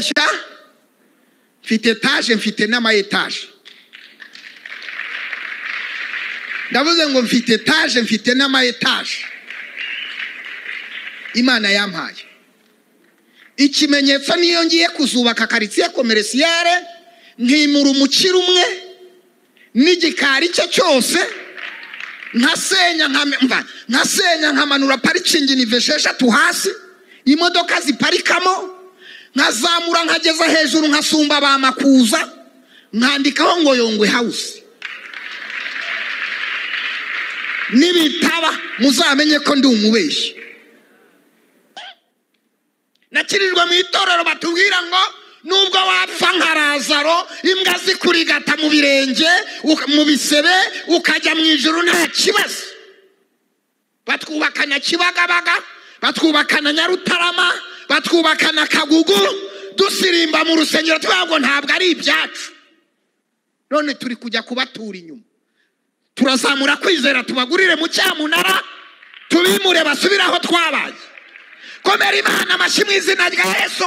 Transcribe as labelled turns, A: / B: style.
A: kubeshya, mfite etaje, mfite n'ama etaje. Ndavuze ngo mfite etaje, mfite n'ama etaje Imana yampaye. Ikimenyetso niyo ngiye kuzubaka quartier commerciale, nkimura umukira umwe n'igikari cye cyose, nkasenya nkamanura parking niveshesha tu hasi, imodoka ziparikamo, nkazamura nkageza hejuru, nkasumba bamakuza, nkandikaho ngo Yongwe House. Nibitaba muzamenye ko ndi umubeshyi. Nakirijwe mu itorero batubwira ngo nubwo wapfa nka Lazaro, imbwa zikurigata mu birenge, mu bisebe, ukajya mu ijuru nta kibazo. Batwubakana Kibagabaga, batwubakana Nyarutarama, batwubakana Kagugu, dusirimba mu rusengero twabwo ntabwo ari ibyacu. None turi kujya kubatura inyuma. Turazamura kwizera tubagurire mu cyamunara, tubimure basubiraho twabaye. Komera Imana amashyi mu izina rya Yesu.